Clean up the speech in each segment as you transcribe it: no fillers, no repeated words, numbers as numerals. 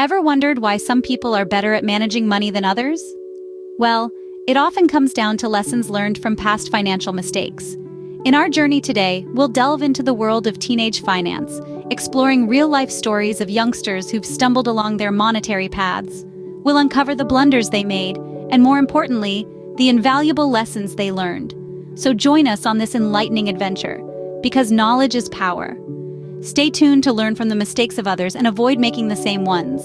Ever wondered why some people are better at managing money than others? Well, it often comes down to lessons learned from past financial mistakes. In our journey today, we'll delve into the world of teenage finance, exploring real-life stories of youngsters who've stumbled along their monetary paths. We'll uncover the blunders they made, and more importantly, the invaluable lessons they learned. So join us on this enlightening adventure, because knowledge is power. Stay tuned to learn from the mistakes of others and avoid making the same ones.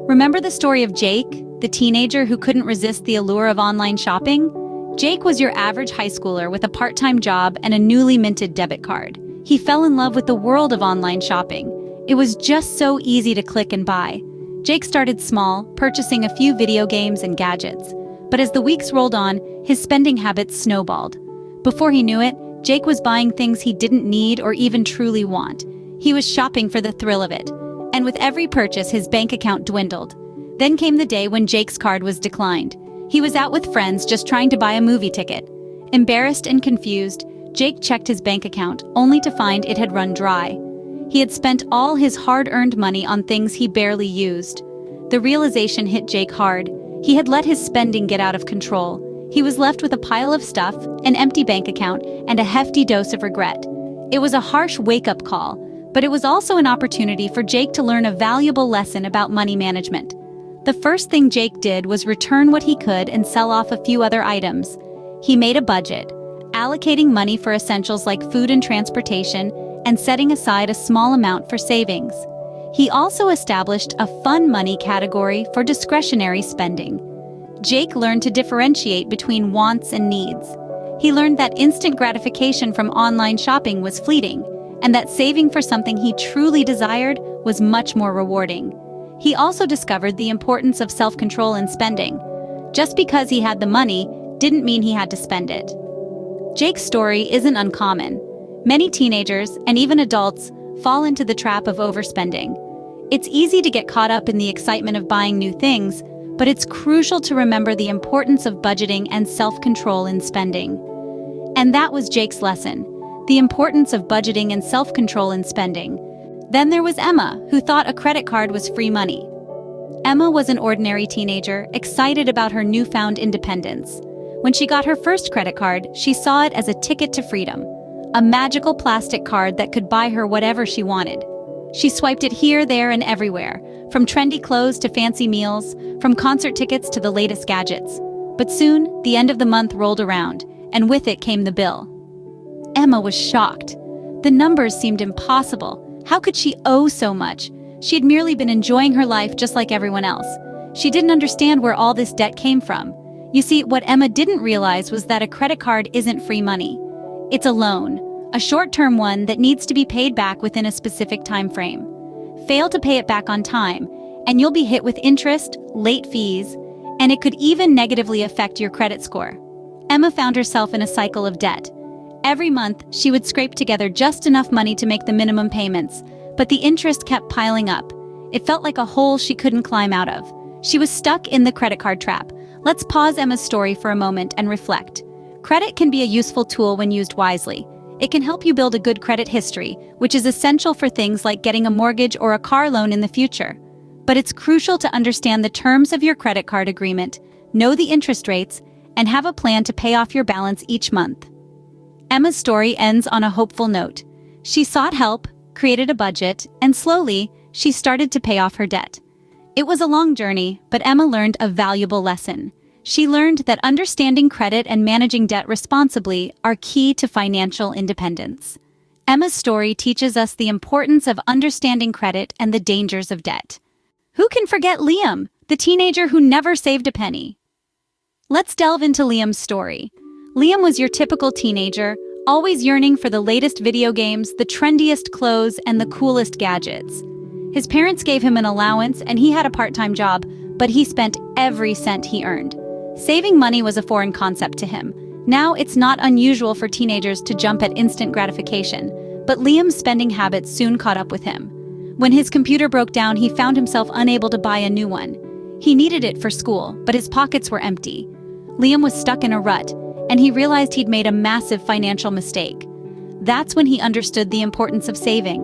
Remember the story of Jake, the teenager who couldn't resist the allure of online shopping? Jake was your average high schooler with a part-time job and a newly minted debit card. He fell in love with the world of online shopping. It was just so easy to click and buy. Jake started small, purchasing a few video games and gadgets. But as the weeks rolled on, his spending habits snowballed. Before he knew it, Jake was buying things he didn't need or even truly want. He was shopping for the thrill of it. And with every purchase, his bank account dwindled. Then came the day when Jake's card was declined. He was out with friends just trying to buy a movie ticket. Embarrassed and confused, Jake checked his bank account, only to find it had run dry. He had spent all his hard-earned money on things he barely used. The realization hit Jake hard. He had let his spending get out of control. He was left with a pile of stuff, an empty bank account, and a hefty dose of regret. It was a harsh wake-up call, but it was also an opportunity for Jake to learn a valuable lesson about money management. The first thing Jake did was return what he could and sell off a few other items. He made a budget, allocating money for essentials like food and transportation, and setting aside a small amount for savings. He also established a fun money category for discretionary spending. Jake learned to differentiate between wants and needs. He learned that instant gratification from online shopping was fleeting, and that saving for something he truly desired was much more rewarding. He also discovered the importance of self-control in spending. Just because he had the money didn't mean he had to spend it. Jake's story isn't uncommon. Many teenagers, and even adults, fall into the trap of overspending. It's easy to get caught up in the excitement of buying new things, but it's crucial to remember the importance of budgeting and self-control in spending. And that was Jake's lesson, the importance of budgeting and self-control in spending. Then there was Emma, who thought a credit card was free money. Emma was an ordinary teenager, excited about her newfound independence. When she got her first credit card, she saw it as a ticket to freedom, a magical plastic card that could buy her whatever she wanted. She swiped it here, there, and everywhere, from trendy clothes to fancy meals, from concert tickets to the latest gadgets. But soon, the end of the month rolled around, and with it came the bill. Emma was shocked. The numbers seemed impossible. How could she owe so much? She had merely been enjoying her life just like everyone else. She didn't understand where all this debt came from. You see, what Emma didn't realize was that a credit card isn't free money. It's a loan, a short-term one that needs to be paid back within a specific time frame. Fail to pay it back on time, and you'll be hit with interest, late fees, and it could even negatively affect your credit score. Emma found herself in a cycle of debt. Every month, she would scrape together just enough money to make the minimum payments, but the interest kept piling up. It felt like a hole she couldn't climb out of. She was stuck in the credit card trap. Let's pause Emma's story for a moment and reflect. Credit can be a useful tool when used wisely. It can help you build a good credit history, which is essential for things like getting a mortgage or a car loan in the future. But it's crucial to understand the terms of your credit card agreement, know the interest rates, and have a plan to pay off your balance each month. Emma's story ends on a hopeful note. She sought help, created a budget, and slowly, she started to pay off her debt. It was a long journey, but Emma learned a valuable lesson. She learned that understanding credit and managing debt responsibly are key to financial independence. Emma's story teaches us the importance of understanding credit and the dangers of debt. Who can forget Liam, the teenager who never saved a penny? Let's delve into Liam's story. Liam was your typical teenager, always yearning for the latest video games, the trendiest clothes, and the coolest gadgets. His parents gave him an allowance and he had a part-time job, but he spent every cent he earned. Saving money was a foreign concept to him. Now it's not unusual for teenagers to jump at instant gratification, but Liam's spending habits soon caught up with him. When his computer broke down, he found himself unable to buy a new one. He needed it for school, but his pockets were empty. Liam was stuck in a rut, and he realized he'd made a massive financial mistake. That's when he understood the importance of saving.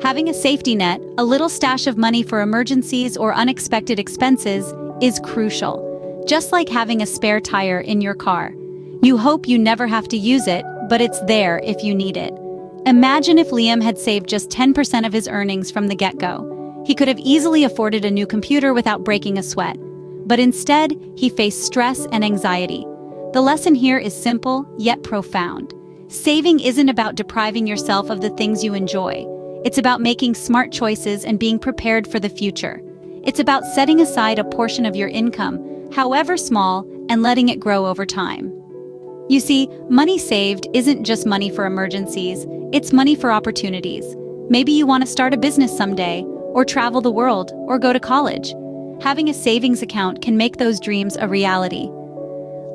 Having a safety net, a little stash of money for emergencies or unexpected expenses, is crucial. Just like having a spare tire in your car. You hope you never have to use it, but it's there if you need it. Imagine if Liam had saved just 10% of his earnings from the get-go. He could have easily afforded a new computer without breaking a sweat. But instead, he faced stress and anxiety. The lesson here is simple, yet profound. Saving isn't about depriving yourself of the things you enjoy. It's about making smart choices and being prepared for the future. It's about setting aside a portion of your income, however small, and letting it grow over time. You see, money saved isn't just money for emergencies, it's money for opportunities. Maybe you want to start a business someday, or travel the world, or go to college. Having a savings account can make those dreams a reality.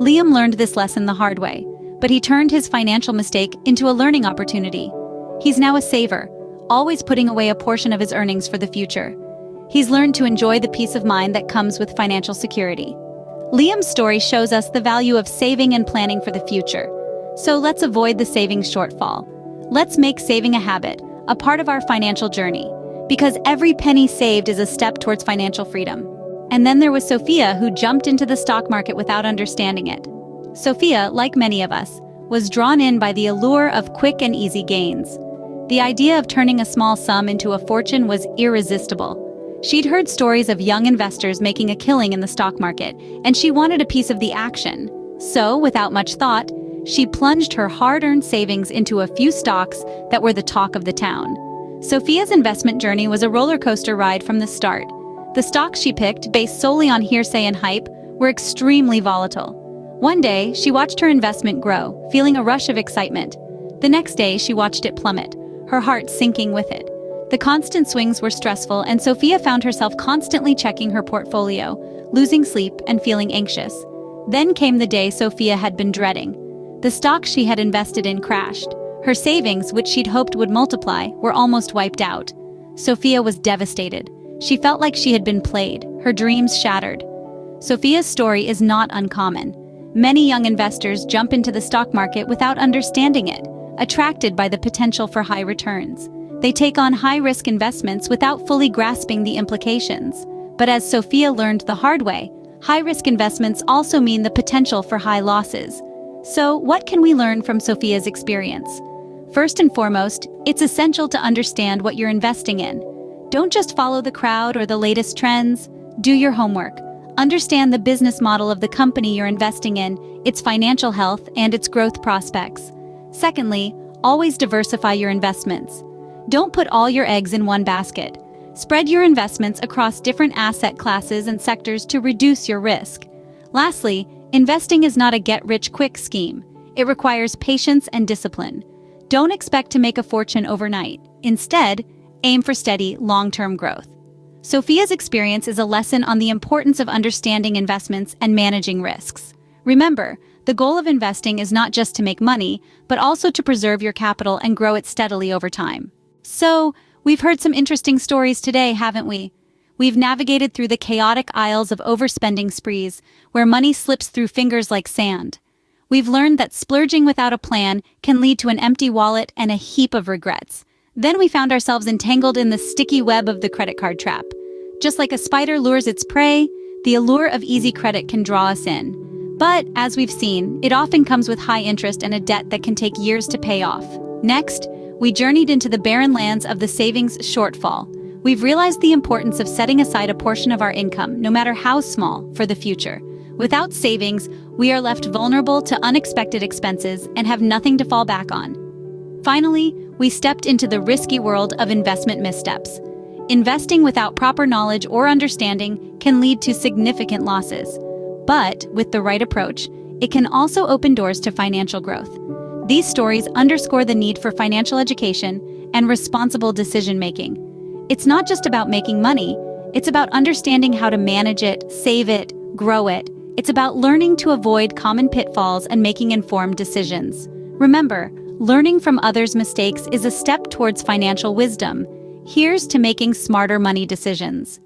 Liam learned this lesson the hard way, but he turned his financial mistake into a learning opportunity. He's now a saver, always putting away a portion of his earnings for the future. He's learned to enjoy the peace of mind that comes with financial security. Liam's story shows us the value of saving and planning for the future. So let's avoid the savings shortfall. Let's make saving a habit, a part of our financial journey, because every penny saved is a step towards financial freedom. And then there was Sophia, who jumped into the stock market without understanding it. Sophia, like many of us, was drawn in by the allure of quick and easy gains. The idea of turning a small sum into a fortune was irresistible. She'd heard stories of young investors making a killing in the stock market, and she wanted a piece of the action. So, without much thought, she plunged her hard-earned savings into a few stocks that were the talk of the town. Sophia's investment journey was a roller coaster ride from the start. The stocks she picked, based solely on hearsay and hype, were extremely volatile. One day, she watched her investment grow, feeling a rush of excitement. The next day, she watched it plummet, her heart sinking with it. The constant swings were stressful, and Sophia found herself constantly checking her portfolio, losing sleep and feeling anxious. Then came the day Sophia had been dreading. The stocks she had invested in crashed. Her savings, which she'd hoped would multiply, were almost wiped out. Sophia was devastated. She felt like she had been played, her dreams shattered. Sophia's story is not uncommon. Many young investors jump into the stock market without understanding it, attracted by the potential for high returns. They take on high-risk investments without fully grasping the implications. But as Sophia learned the hard way, high-risk investments also mean the potential for high losses. So, what can we learn from Sophia's experience? First and foremost, it's essential to understand what you're investing in. Don't just follow the crowd or the latest trends. Do your homework. Understand the business model of the company you're investing in, its financial health, and its growth prospects. Secondly, always diversify your investments. Don't put all your eggs in one basket. Spread your investments across different asset classes and sectors to reduce your risk. Lastly, investing is not a get-rich-quick scheme. It requires patience and discipline. Don't expect to make a fortune overnight. Instead, aim for steady, long-term growth. Sophia's experience is a lesson on the importance of understanding investments and managing risks. Remember, the goal of investing is not just to make money, but also to preserve your capital and grow it steadily over time. So, we've heard some interesting stories today, haven't we? We've navigated through the chaotic aisles of overspending sprees, where money slips through fingers like sand. We've learned that splurging without a plan can lead to an empty wallet and a heap of regrets. Then we found ourselves entangled in the sticky web of the credit card trap. Just like a spider lures its prey, the allure of easy credit can draw us in. But, as we've seen, it often comes with high interest and a debt that can take years to pay off. Next, we journeyed into the barren lands of the savings shortfall. We've realized the importance of setting aside a portion of our income, no matter how small, for the future. Without savings, we are left vulnerable to unexpected expenses and have nothing to fall back on. Finally, we stepped into the risky world of investment missteps. Investing without proper knowledge or understanding can lead to significant losses. But, with the right approach, it can also open doors to financial growth. These stories underscore the need for financial education and responsible decision-making. It's not just about making money, it's about understanding how to manage it, save it, grow it. It's about learning to avoid common pitfalls and making informed decisions. Remember, learning from others' mistakes is a step towards financial wisdom. Here's to making smarter money decisions.